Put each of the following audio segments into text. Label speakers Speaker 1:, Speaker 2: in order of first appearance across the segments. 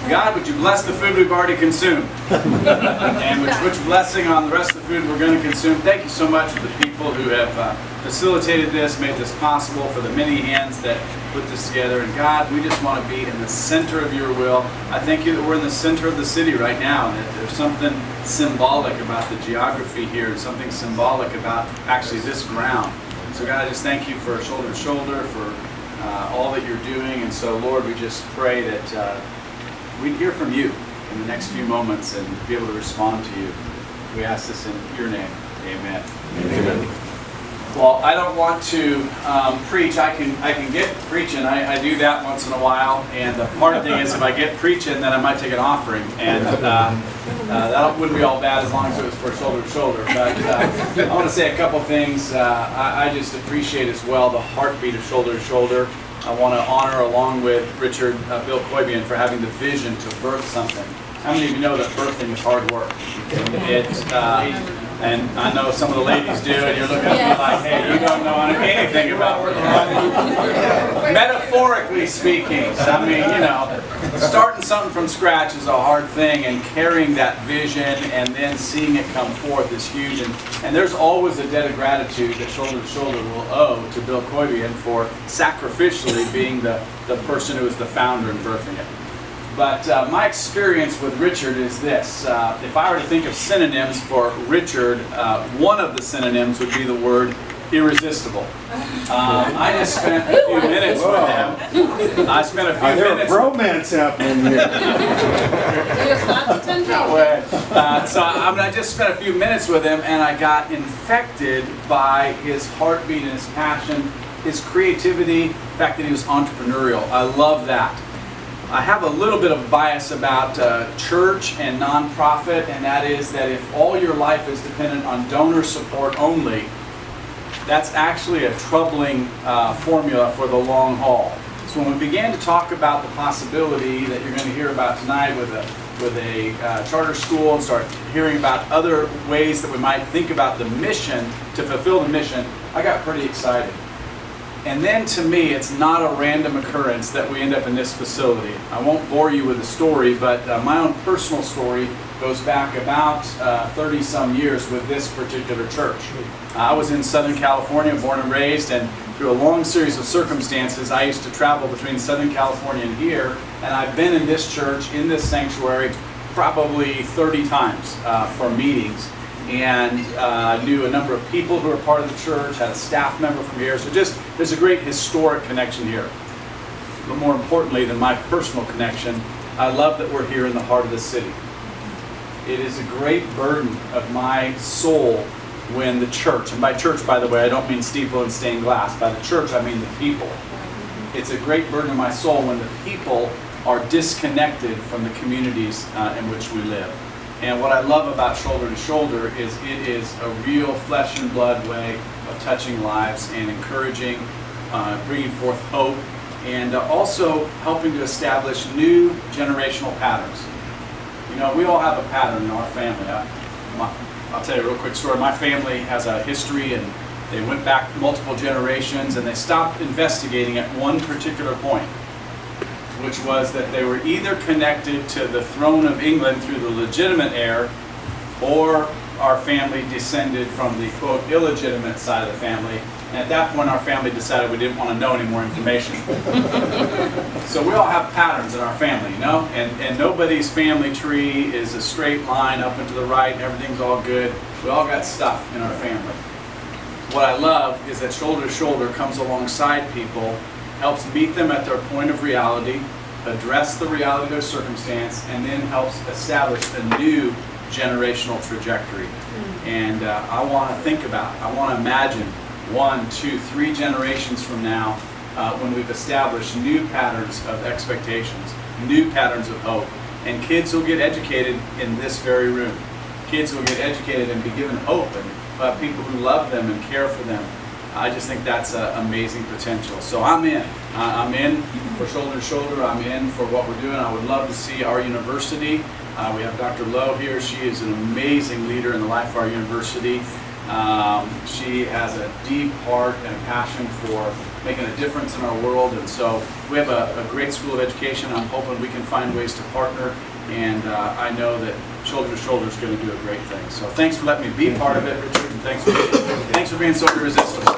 Speaker 1: God, would you bless the food we've already consumed? And which blessing on the rest of the food we're going to consume. Thank you so much for the people who have facilitated this, made this possible, for the many hands that put this together. And God, we just want to be in the center of your will. I thank you that we're in the center of the city right now, and that there's something symbolic about the geography here, and something symbolic about actually this ground. So God, I just thank you for Shoulder to Shoulder, for all that you're doing. And so Lord, we just pray that we'd hear from you in the next few moments and be able to respond to you. We ask this in your name. Amen.
Speaker 2: Amen.
Speaker 1: Well, I don't want to preach. I can get preaching. I do that once in a while. And the hard thing is, if I get preaching, then I might take an offering. And that wouldn't be all bad as long as it was for Shoulder to Shoulder. But I want to say a couple things. I just appreciate as well the heartbeat of Shoulder to Shoulder. I want to honor, along with Richard, Bill Koibian, for having the vision to birth something. How many of you know that birthing is hard work? And I know some of the ladies do, and you're looking at me like, hey, you don't know anything about birthing. Metaphorically speaking, I mean, you know, starting something from scratch is a hard thing, and carrying that vision and then seeing it come forth is huge. And there's always a debt of gratitude that Shoulder to Shoulder will owe to Bill Koibian for sacrificially being the person who is the founder and birthing it. But my experience with Richard is this. If I were to think of synonyms for Richard, one of the synonyms would be the word irresistible. I just spent a few minutes with him. I spent a few minutes.
Speaker 2: There's romance happening here.
Speaker 1: No way. I just spent a few minutes with him, and I got infected by his heartbeat and his passion, his creativity, the fact that he was entrepreneurial. I love that. I have a little bit of bias about church and nonprofit, and that is that if all your life is dependent on donor support only, that's actually a troubling formula for the long haul. So when we began to talk about the possibility that you're going to hear about tonight with a charter school, and start hearing about other ways that we might think about the mission to fulfill the mission, I got pretty excited. And then to me, it's not a random occurrence that we end up in this facility. I won't bore you with the story, but my own personal story goes back about 30-some years with this particular church. I was in Southern California, born and raised, and through a long series of circumstances, I used to travel between Southern California and here, and I've been in this church, in this sanctuary, probably 30 times for meetings. And I knew a number of people who were part of the church, had a staff member from here, so just there's a great historic connection here. But more importantly than my personal connection, I love that we're here in the heart of the city. It is a great burden of my soul when the church, and by church, by the way, I don't mean steeple and stained glass, by the church I mean the people. It's a great burden of my soul when the people are disconnected from the communities in which we live. And what I love about Shoulder to Shoulder is it is a real flesh and blood way of touching lives and encouraging, bringing forth hope, and also helping to establish new generational patterns. You know, we all have a pattern in our family. I'll tell you a real quick story. My family has a history, and they went back multiple generations, and they stopped investigating at one particular point, which was that they were either connected to the throne of England through the legitimate heir, or our family descended from the, quote, illegitimate side of the family. And at that point, our family decided we didn't want to know any more information. So we all have patterns in our family, you know? And nobody's family tree is a straight line up and to the right, and everything's all good. We all got stuff in our family. What I love is that Shoulder to Shoulder comes alongside people, helps meet them at their point of reality, address the reality of their circumstance, and then helps establish a new generational trajectory. And I want to think about, I want to imagine 1, 2, 3 generations from now when we've established new patterns of expectations, new patterns of hope, and kids will get educated in this very room. Kids will get educated and be given hope, and people who love them and care for them. I just think that's amazing potential. So I'm in. I'm in for Shoulder to Shoulder. I'm in for what we're doing. I would love to see our university. We have Dr. Lowe here. She is an amazing leader in the life of our university. She has a deep heart and a passion for making a difference in our world, and so we have a great school of education. I'm hoping we can find ways to partner, and I know that Shoulder to Shoulder is going to do a great thing. So thanks for letting me be part of it, Richard, and thanks for being so irresistible.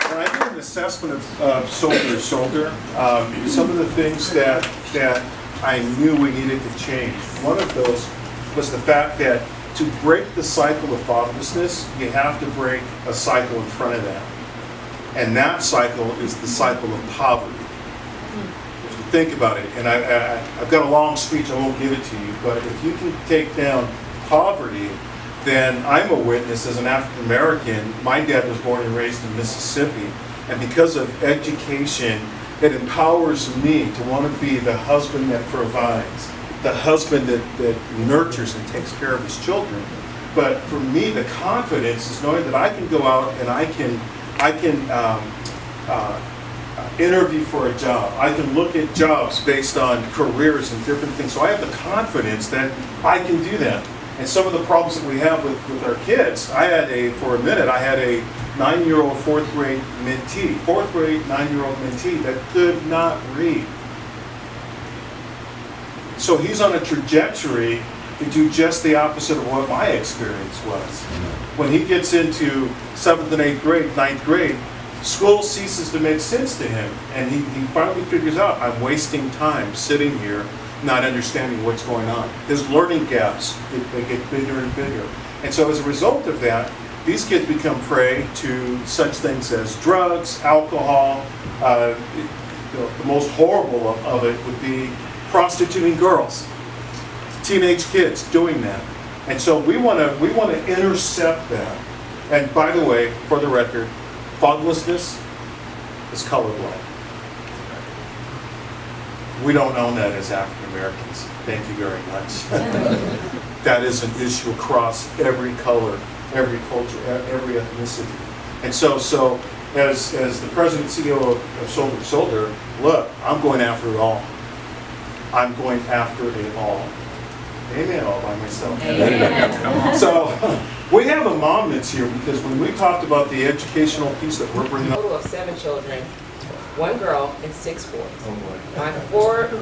Speaker 2: When I did an assessment of Shoulder to Shoulder, some of the things that I knew we needed to change, one of those was the fact that to break the cycle of fatherlessness, you have to break a cycle in front of that. And that cycle is the cycle of poverty. If you think about it, and I've got a long speech, I won't give it to you, but if you can take down poverty, then I'm a witness as an African American. My dad was born and raised in Mississippi, and because of education, it empowers me to want to be the husband that provides, the husband that nurtures and takes care of his children. But for me, the confidence is knowing that I can go out and I can interview for a job. I can look at jobs based on careers and different things. So I have the confidence that I can do that. And some of the problems that we have with our kids, for a minute, I had a 9-year-old fourth grade 9-year-old mentee that could not read. So he's on a trajectory to do just the opposite of what my experience was. When he gets into 7th and 8th grade, 9th grade, school ceases to make sense to him. And he finally figures out, I'm wasting time sitting here not understanding what's going on. His learning gaps, they get bigger and bigger. And so as a result of that, these kids become prey to such things as drugs, alcohol. The most horrible of it would be prostituting girls, teenage kids doing that. And so we want to intercept that. And by the way, for the record, fatherlessness is colorblind. We don't own that as African Americans. Thank you very much. That is an issue across every color, every culture, every ethnicity. And so as the president and CEO of Shoulder to Shoulder, look, I'm going after it all. I'm going after it all. Amen, all by myself.
Speaker 3: Amen.
Speaker 2: So we have a mom that's here because when we talked about the educational piece that we're bringing
Speaker 3: A
Speaker 2: up.
Speaker 3: total of 7 children, 1 girl and 6 boys.
Speaker 2: Oh boy.
Speaker 3: My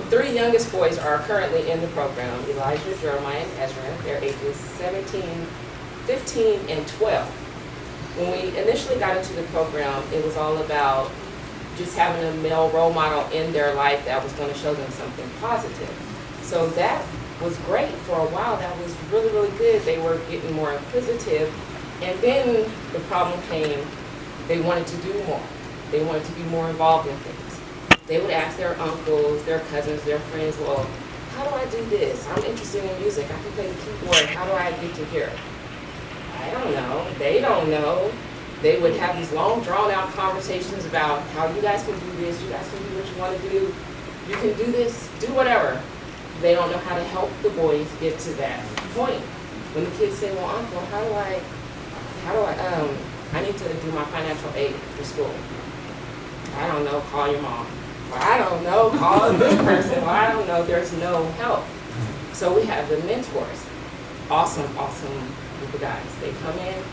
Speaker 3: 3 youngest boys are currently in the program, Elijah, Jeremiah, and Ezra. Their ages 17, 15, and 12. When we initially got into the program, it was all about just having a male role model in their life that was going to show them something positive. So that was great for a while. That was really, really good. They were getting more inquisitive. And then the problem came, they wanted to do more. They wanted to be more involved in things. They would ask their uncles, their cousins, their friends, well, how do I do this? I'm interested in music. I can play the keyboard. How do I get to here? I don't know. They don't know. They would have these long, drawn-out conversations about how you guys can do this, you guys can do what you want to do, you can do this, do whatever. They don't know how to help the boys get to that point. When the kids say, well, uncle, I need to do my financial aid for school. I don't know, call your mom. Or I don't know, call this person. Or I don't know, there's no help. So we have the mentors. Awesome, awesome group of guys. They come in,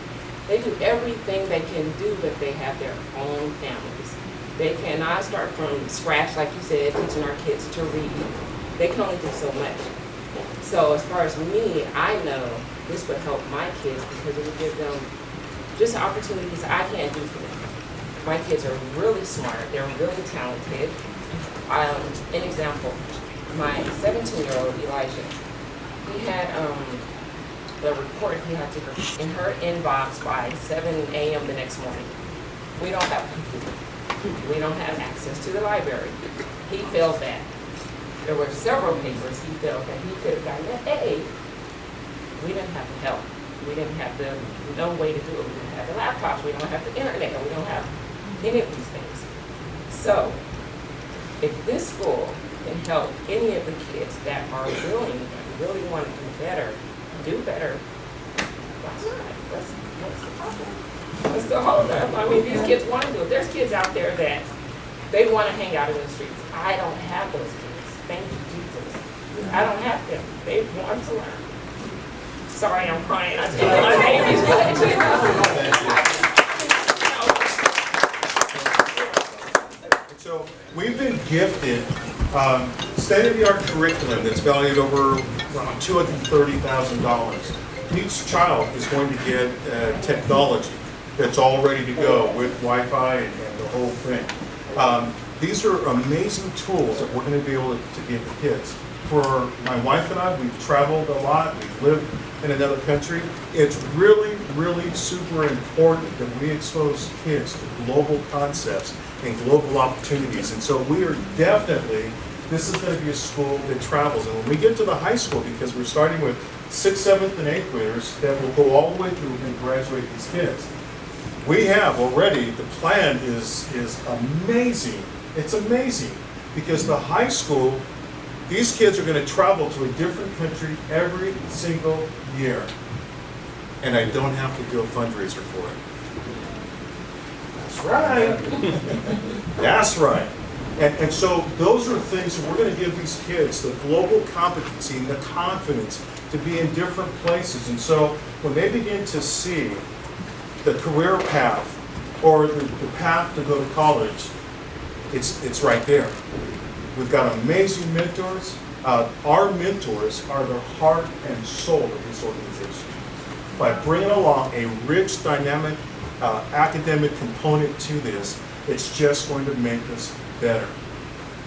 Speaker 3: they do everything they can do, but they have their own families. They cannot start from scratch, like you said, teaching our kids to read. They can only do so much. So as far as me, I know this would help my kids because it would give them just opportunities I can't do for them. My kids are really smart. They're really talented. An example, my 17-year-old Elijah, he had the report he had to go in her inbox by 7 a.m. the next morning. We don't have a computer. We don't have access to the library. He failed that. There were several papers he failed that he could have gotten an A. We didn't have the help. We didn't have no way to do it. We didn't have the laptops. We don't have the internet. We don't have any of these things. So, if this school can help any of the kids that are willing and really want to do better, why not? Let's the problem. Let's the hold up. I mean, these kids want to do it. There's kids out there that they want to hang out in the streets. I don't have those kids. Thank you, Jesus. I don't have them. They want to learn. Sorry, I'm crying. I just love my babies.
Speaker 2: So we've been gifted state-of-the-art curriculum that's valued over around $230,000. Each child is going to get technology that's all ready to go with Wi-Fi and the whole thing. These are amazing tools that we're going to be able to give the kids. For my wife and I, we've traveled a lot, we've lived in another country. It's really, really super important that we expose kids to global concepts and global opportunities. And so we are definitely, this is going to be a school that travels. And when we get to the high school, because we're starting with 6th, 7th, and 8th graders that will go all the way through and graduate these kids. We have already, the plan is amazing. It's amazing because the high school, these kids are going to travel to a different country every single year. And I don't have to do a fundraiser for it. That's right. That's right. And so those are things that we're going to give these kids, the global competency and the confidence to be in different places. And so when they begin to see the career path or the path to go to college, it's right there. We've got amazing mentors. Our mentors are the heart and soul of this organization. By bringing along a rich, dynamic, academic component to this, it's just going to make us better.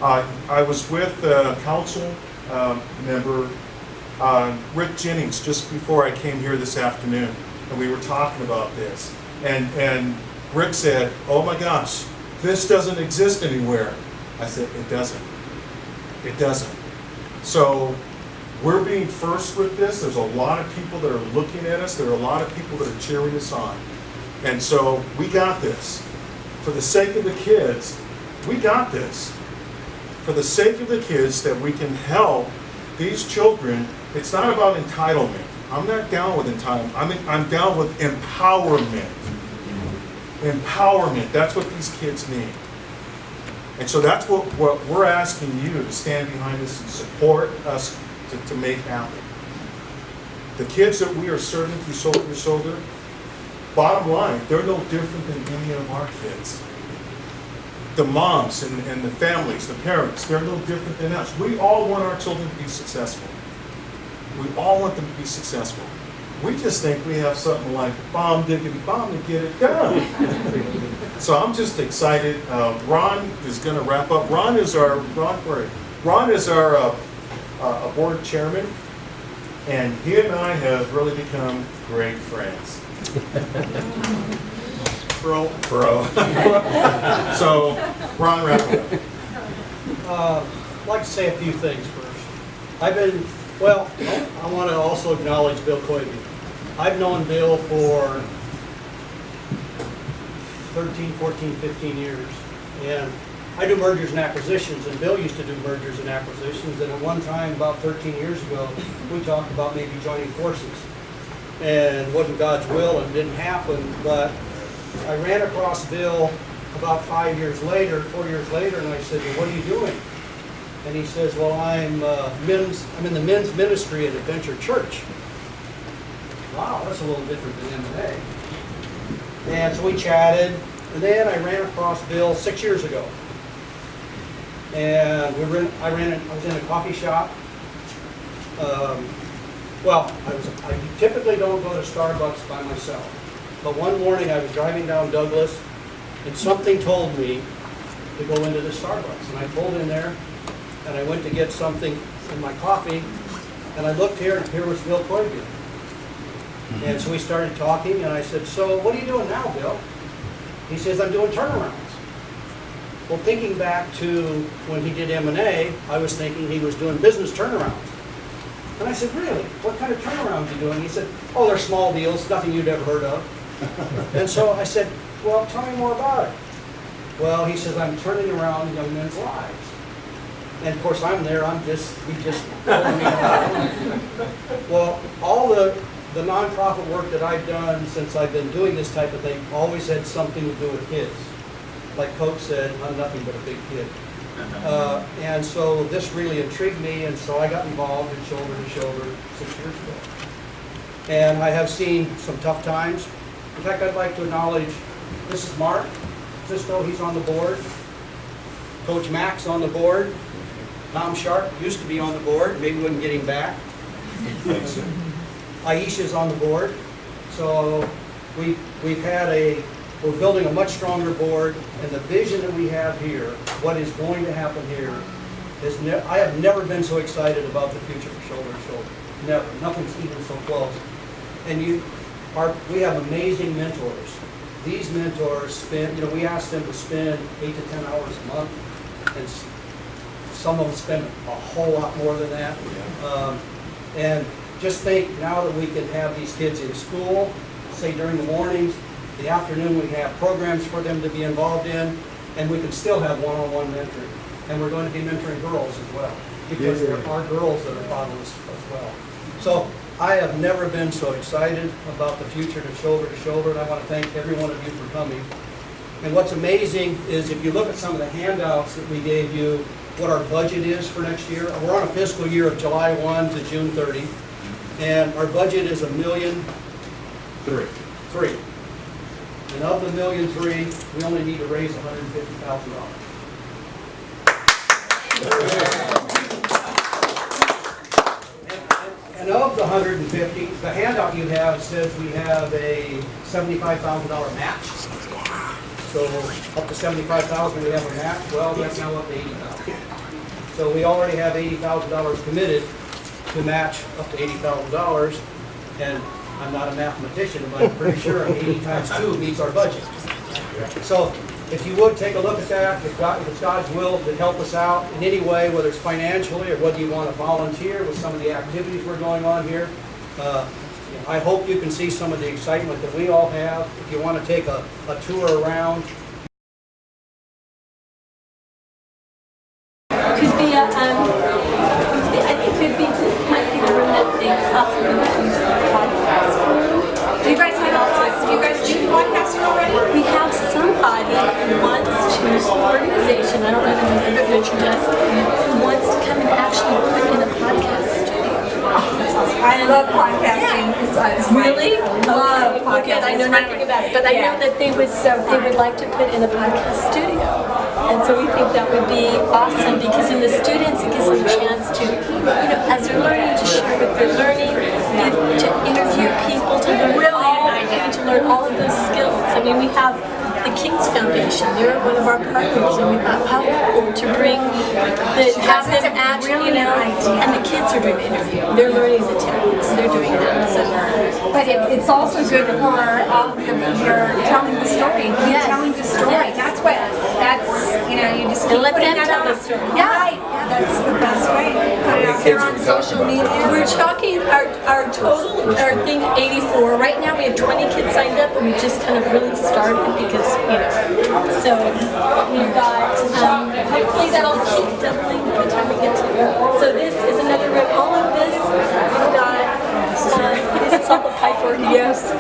Speaker 2: I was with council member Rick Jennings just before I came here this afternoon, and we were talking about this. And Rick said, "Oh my gosh, this doesn't exist anywhere." I said, "It doesn't. It doesn't." So we're being first with this. There's a lot of people that are looking at us. There are a lot of people that are cheering us on. And so we got this. For the sake of the kids, we got this. For the sake of the kids, that we can help these children. It's not about entitlement. I'm not down with entitlement. I'm down with empowerment. Empowerment. That's what these kids need. And so that's what we're asking you to stand behind us and support us to make happen. The kids that we are serving through Shoulder to Shoulder, bottom line, they're no different than any of our kids. The moms and the families, the parents, they're no different than us. We all want our children to be successful. We all want them to be successful. We just think we have something like bomb diggity bomb to get it done. So I'm just excited. Ron is going to wrap up. Ron is our board chairman, and he and I have really become great friends. Bro. So, Ron, wrap it up.
Speaker 4: I'd like to say a few things first. I want to also acknowledge Bill Coiby. I've known Bill for 13, 14, 15 years. And I do mergers and acquisitions, and Bill used to do mergers and acquisitions. And at one time, about 13 years ago, we talked about maybe joining forces. And it wasn't God's will, and it didn't happen. But I ran across Bill about 4 years later, and I said, "Well, what are you doing?" And he says, "Well, I'm in the men's ministry at Adventure Church." Wow, that's a little different than M&A. And so we chatted, and then I ran across Bill 6 years ago. And I was in a coffee shop. I typically don't go to Starbucks by myself. But one morning I was driving down Douglas, and something told me to go into the Starbucks. And I pulled in there, and I went to get something in my coffee, and I looked here, and here was Bill Coiby. And so we started talking, and I said, "So what are you doing now, Bill?" He says, "I'm doing turnarounds." Well, thinking back to when he did M&A, I was thinking he was doing business turnarounds. And I said, "Really? What kind of turnarounds are you doing?" He said, "Oh, they're small deals, nothing you'd ever heard of." And so I said, "Well, tell me more about it." Well, he says, "I'm turning around young men's lives." And of course, I'm there, he just told me about it. Well, all the nonprofit work that I've done since I've been doing this type of thing always had something to do with kids. Like Coach said, I'm nothing but a big kid. And so this really intrigued me, and so I got involved in Shoulder to Shoulder 6 years ago. and I have seen some tough times. In fact, I'd like to acknowledge, this is Mark Sisto, he's on the board. Coach Max on the board. Tom Sharp used to be on the board, maybe we can get him back. Aisha's on the board. So we're building a much stronger board, and the vision that we have here, what is going to happen here, I have never been so excited about the future for Shoulder to Shoulder. Never. Nothing's even so close. And we have amazing mentors. These mentors spend, we ask them to spend 8 to 10 hours a month, and some of them spend a whole lot more than that. And just think, now that we can have these kids in school, say during the mornings, the afternoon we have programs for them to be involved in, and we can still have one-on-one mentoring. And we're going to be mentoring girls as well, because there are girls that are fatherless as well. So I have never been so excited about the future of Shoulder to Shoulder, and I want to thank every one of you for coming. And what's amazing is if you look at some of the handouts that we gave you, what our budget is for next year. We're on a fiscal year of July 1 to June 30, and our budget is $1.3 million. And of the $1.3 million, we only need to raise $150,000. And of the 150, the handout you have says we have a $75,000 match. So up to $75,000 we have a match. Well, that's now up to $80,000. So we already have $80,000 committed to match up to $80,000. And I'm not a mathematician, but I'm pretty sure 80 times 2 meets our budget. So if you would take a look at that, if it's God's will to help us out in any way, whether it's financially or whether you want to volunteer with some of the activities we're going on here, I hope you can see some of the excitement that we all have. If you want to take a tour around.
Speaker 5: Could be I think could be this might be the room that they possibly would use for a podcast room.
Speaker 6: Do you guys do podcasting already?
Speaker 5: We have somebody who wants to, an organization, I don't know the name of it, who wants to come and actually put in a podcast studio.
Speaker 6: I love podcasting.
Speaker 5: Really?
Speaker 6: Love podcasting.
Speaker 5: I know nothing about it, but I know that they would like to put in a podcast studio. And so we think that would be awesome, because in the students it gives them a chance to, as they're learning, to share what they're learning, to interview people, to learn to learn all of those skills. I mean, we have the King's Foundation. They're one of our partners, and we thought, how cool to have them actually, and the kids are doing the interview. They're learning the techniques. They're doing that. So.
Speaker 6: But it's also good for you're telling the story.
Speaker 5: Yes.
Speaker 6: Telling the story.
Speaker 5: Yes.
Speaker 6: You just keep
Speaker 5: And let
Speaker 6: putting
Speaker 5: them
Speaker 6: that
Speaker 5: tell
Speaker 6: out.
Speaker 5: the story.
Speaker 6: Yeah, right. That's the best way. Put it out there on social media.
Speaker 5: We're talking our total, our thing 84. Right now we have 20 kids signed up, and we just kind of really started because, so we've got, hopefully that'll keep doubling by the time we get to it. So this is another room. All of this, we've got, this is all the pipe work. Yes.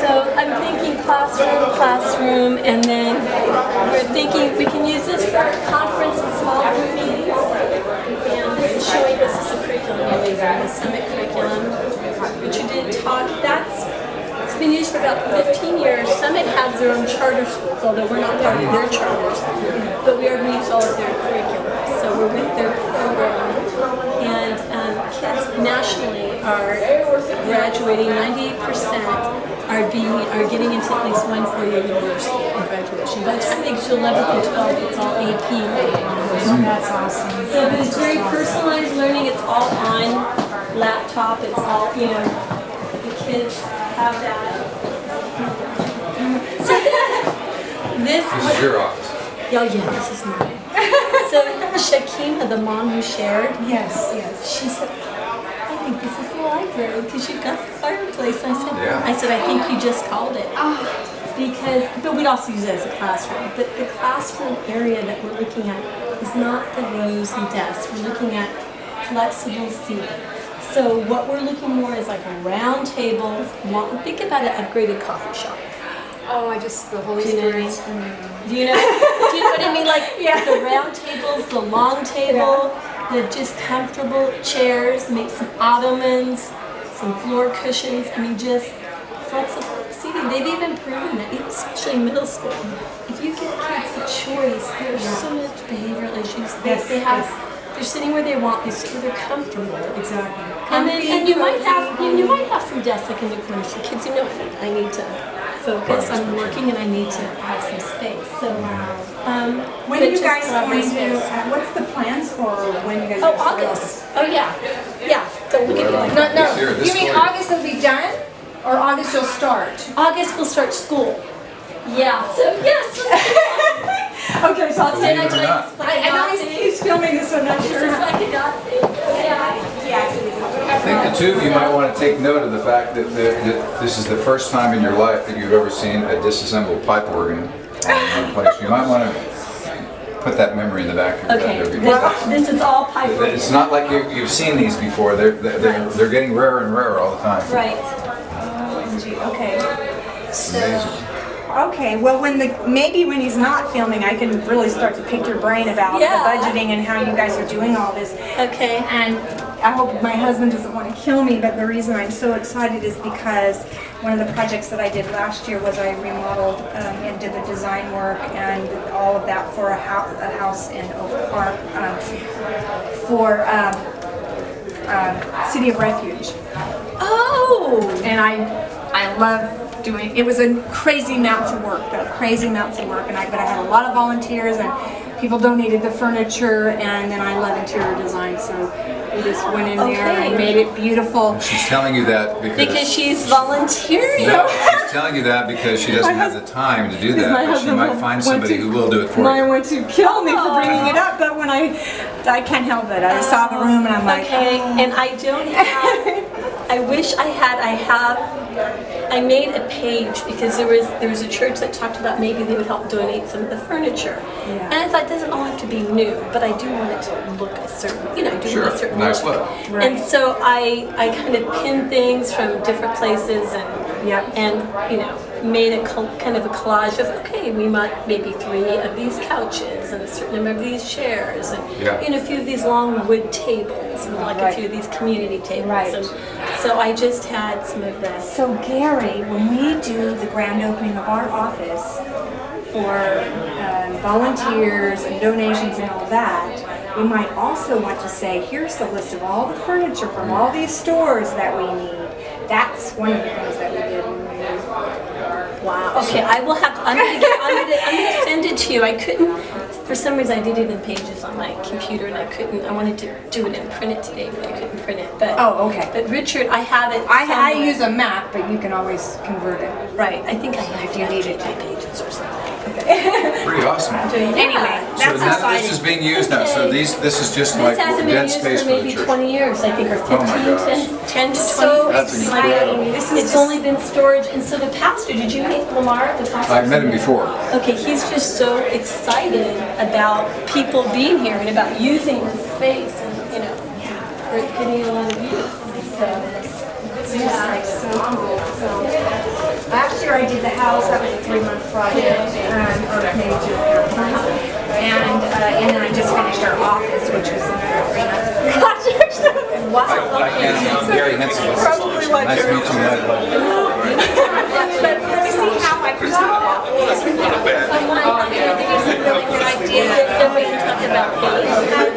Speaker 5: So I'm thinking classroom, and then we're thinking we can use this for conference and small group meetings. And this is showing, this is the curriculum you're using, the Summit curriculum, which you did talk. It's been used for about 15 years. Summit has their own charter schools, although we're not part of their charters, but we are going to use all of their curriculum. So we're with their program, and kids nationally are graduating. 98% are getting into at least one 4-year university in graduation. By the time they get to 11th and 12th, it's all AP.
Speaker 6: That's awesome.
Speaker 5: So it's very personalized learning. It's all on laptop. It's all, the kids have that. This
Speaker 7: This is your office.
Speaker 5: Oh yeah, this is mine. So Shakima, the mom who shared,
Speaker 6: Yes.
Speaker 5: she said, I think this is the library because you've got the fireplace.
Speaker 7: Yeah.
Speaker 5: I said, I think you just called it. But we'd also use it as a classroom. But the classroom area that we're looking at is not the rows and desks. We're looking at flexible seating. So what we're looking more is like a round table. Think about an upgraded coffee shop.
Speaker 6: Oh, the Holy
Speaker 5: Do you know what I
Speaker 6: Spirit.
Speaker 5: mean? Do you know what I mean? Like the round tables, the long table, the just comfortable chairs, make some ottomans, some floor cushions, I mean, just flexible seating. They've even proven that, especially in middle school, if you give kids a choice, there's so much behavioral issues. They're sitting where they want, they're comfortable.
Speaker 6: Exactly.
Speaker 5: And you might have some desks like in the corner, so kids, I need to focus, I'm working and I need to have some space. So,
Speaker 6: When are you guys going to, what's the plans for when you guys?
Speaker 5: Oh, August. Oh, yeah. Yeah. Don't look at me like that.
Speaker 6: No, you mean August will be done? Or August you'll start?
Speaker 5: August we'll start school. Yeah. So, yes.
Speaker 6: Okay, so I'll
Speaker 1: Believe it or not.
Speaker 6: I know he's filming this, so I'm not
Speaker 5: This
Speaker 6: sure.
Speaker 5: is like a God thing. Yeah.
Speaker 7: I think the two of you might want to take note of the fact that this is the first time in your life that you've ever seen a disassembled pipe organ in one place. You might want to put that memory in the back of your head.
Speaker 5: Okay. This is all pipe work.
Speaker 7: It's not like you've seen these before. They're getting rarer and rarer all the time.
Speaker 5: Right.
Speaker 6: Okay.
Speaker 7: Amazing.
Speaker 6: Okay, well, maybe when he's not filming, I can really start to pick your brain about
Speaker 5: Yeah.
Speaker 6: the budgeting and how you guys are doing all this.
Speaker 5: Okay.
Speaker 6: And I hope my husband doesn't want to kill me, but the reason I'm so excited is because one of the projects that I did last year was I remodeled and did the design work and all of that for a house in Oak Park for City of Refuge.
Speaker 5: Oh.
Speaker 6: And I love doing, it was a crazy amounts of work, but I had a lot of volunteers and people donated the furniture, and then I love interior design, so we just went in there and
Speaker 5: Okay.
Speaker 6: made it beautiful.
Speaker 7: She's telling you that
Speaker 5: Because she's volunteering.
Speaker 7: No, she's telling you that because she doesn't have the time to do that, but she might find somebody who will do it for
Speaker 6: I
Speaker 7: you.
Speaker 6: want to kill me for bringing it up, but when I can't help it. I saw the room and I'm like,
Speaker 5: Okay, and I don't have, I wish I I made a page because there was a church that talked about maybe they would help donate some of the furniture.
Speaker 6: Yeah.
Speaker 5: And I thought it doesn't all have to be new, but I do want it to look a certain, I do
Speaker 7: Sure,
Speaker 5: want a certain
Speaker 7: nice
Speaker 5: look.
Speaker 7: look.
Speaker 6: Right.
Speaker 5: And so I kind of pinned things from different places
Speaker 6: Yep.
Speaker 5: and made a kind of a collage of, okay, we might maybe 3 of these couches and a certain number of these chairs and
Speaker 7: Yeah.
Speaker 5: a few of these long wood tables and like a few of these community tables.
Speaker 6: Right.
Speaker 5: And so I just had some of this.
Speaker 6: So Gary, when we do the grand opening of our office for volunteers and donations and all that, we might also want to say, here's the list of all the furniture from all these stores that we need. That's one of the things that we did when we
Speaker 5: Wow. Okay, I will have. I'm gonna send it to you. I couldn't. For some reason, I did it in pages on my computer, and I couldn't. I wanted to do it and print it today, but I couldn't print it. But
Speaker 6: Oh, okay.
Speaker 5: But Richard, I have it.
Speaker 6: I
Speaker 5: somewhere.
Speaker 6: use a map, but you can always convert it.
Speaker 5: Right. I think I have
Speaker 6: If you need it.
Speaker 5: 2 pages or something.
Speaker 7: Pretty awesome.
Speaker 6: Anyway,
Speaker 7: So
Speaker 6: that's
Speaker 7: now
Speaker 6: exciting.
Speaker 7: this is being used now. So this is just like
Speaker 5: This hasn't been
Speaker 7: dead
Speaker 5: used
Speaker 7: space
Speaker 5: for
Speaker 7: for the
Speaker 5: maybe
Speaker 7: church.
Speaker 5: 20 years, I think, or 15,
Speaker 7: Oh my gosh.
Speaker 5: 10 to 20
Speaker 6: So
Speaker 7: That's
Speaker 5: years.
Speaker 7: incredible.
Speaker 6: This is
Speaker 5: It's only been storage, and so the pastor, did you meet Lamar, the pastor?
Speaker 7: I've met him before.
Speaker 5: Okay, he's just so excited about people being here and about using the space, and we're getting a lot of use. So,
Speaker 6: It's just like so cool. So last year I did the house. That was a 3-month project, or maybe 2 and then I just finished our office, which was another 3 months project.
Speaker 7: I'm Gary Henson.
Speaker 6: Probably what
Speaker 7: Nice to
Speaker 6: you're-
Speaker 7: meet you.
Speaker 6: But let me see how I present that.
Speaker 5: I think it's a really good idea. Then we can talk about things.